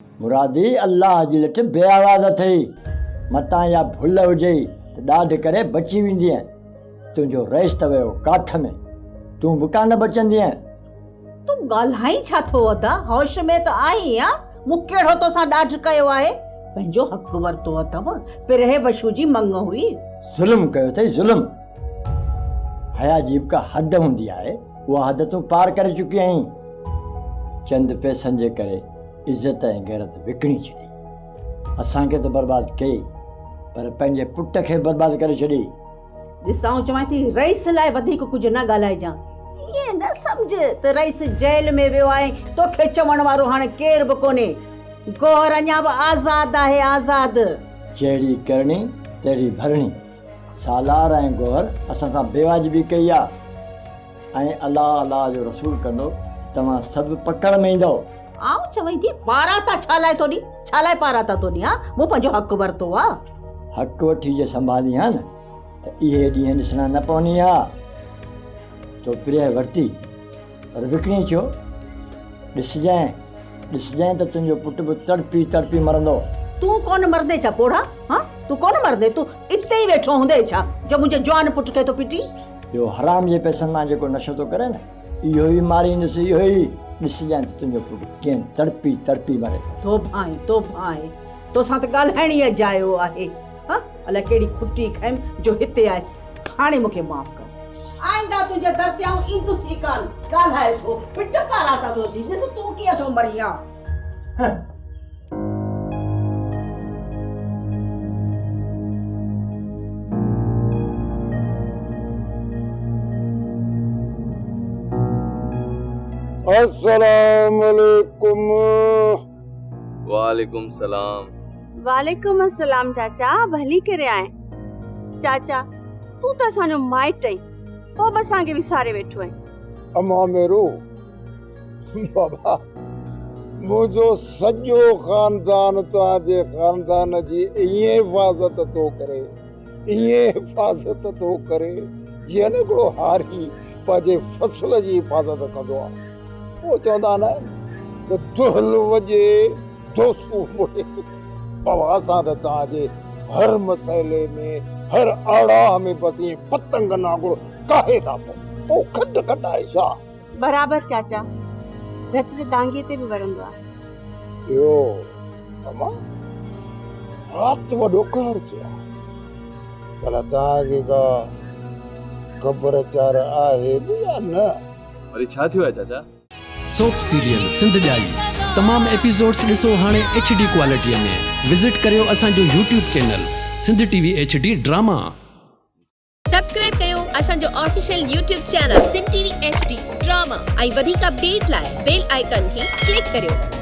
मुरादी अल्लाह जी लठ बेआवाज़ अथई मतां या भुल हुजे त ॾाढ करे बची वेंदी तुंहिंजो रईस त वियो काठ में तूं बि कान बचंदी तूं ॻाल्हाई छा थो अदा होश में त आई या मूं कहिड़ो तोसां ॾाढ कयो आहे पंहिंजो हक़ वरितो अथव पिरहे बशू जी मंग हुई ज़ुल्म कयो अथई ज़ुल्म हया जी का हद हूंदी आहे उहा हद तूं पार करे चुकी आहीं चंद पैसनि जे करे इज़त ऐं गैरत विकिणी छॾी असांखे त बर्बादु कई पर पंहिंजे पुट खे बर्बादु करे छॾी ॾिसां चवां थी रईस लाइ वधीक कुझु न ॻाल्हाइजां ईअं न सम्झ त रईस जेल में वियो आहे तोखे चवण वारो हाणे केर बि कोन्हे गौहर अञा बि आज़ाद आहे आज़ाद जहिड़ी करणी तहिड़ी भरणी सालार ऐं गौहर असां सां बेवाजिबी कई आहे ऐं अलाह अलाह जो रसूल कंदो तव्हां सभु पकड़ में ईंदो आऊं चवई थी पाराता छा लाइ थो ॾी छा लाइ पाराता थो ॾी मूं पंहिंजो हक़ वरितो आहे हक़ वठी जे संभाली हा न त इहे ॾींहं ॾिसणा न पवनी आहे तो प्रिय वरिती पर विकिणी छो ॾिसजांइ त तुंहिंजो पुटु बि तड़पी तड़पी मरंदो तूं कोन मरदे छा पोड़ा हाँ तूं कोन मरदे तूं इते ई वेठो हूंदे छा जो मुंहिंजे जवान पुट खे तो पिटी इहो हराम जे पैसनि मां जेको नशो थो करे न इहो ई मारींदुसि इहो ई ॾिसजांइ त तुंहिंजो पुटु कीअं तड़पी तड़पी मरे तो भाई तोसां त ॻाल्हाइण ई जायो आहे हाँ अलाए कहिड़ी खुटी खयमि जो हिते आयसि हाणे मूंखे माफ़ कर आईंदा तुंहिंजे दर ते आऊं ईंदुसि ई कान ॻाल्हाए थो पिट पाराता थो ॾी ॾिस तूं कीअं थो मरी आहे अस्सलाम वालेकुम। वालेकुम सलाम। वालेकुम अस्सलाम चाचा भली करे आए चाचा तू त असांजो माइट आई पोइ बि असांखे विसारे वेठो आहे अम्मा मेरो बाबा मुंहिंजो सॼो ख़ानदान तव्हांजे ख़ानदान जी ईअं हिफ़ाज़त थो करे जीअं न हिकिड़ो हारी पंहिंजे फसल जी हिफ़ाज़त कंदो आहे वो चवंदा न त दुहल वॼे दोसूं मुड़े बाबा असां त तव्हांजे हर मसइले में हर आड़ाह में बसि ईअं पतंग नागुर काहे था पोइ खट खटाए छा बराबर चाचा रत ते दांगे ते बि वरंदो आहे इहो अम्मा रात वॾो कहर थियो भला तव्हांखे का ख़बर चार आहे बि या न वरी छा थियो आहे चाचा सोप सीरियल सिंध ॼाई तमाम एपिसोड्स ॾिसो हाणे HD क्वालिटीअ में विज़िट करियो असांजो YouTube channel Sindh TV HD drama subscribe कयो असांजो official YouTube channel Sindh TV HD drama ऐं वधीक अपडेट लाइ बेल आइकन खे क्लिक करियो।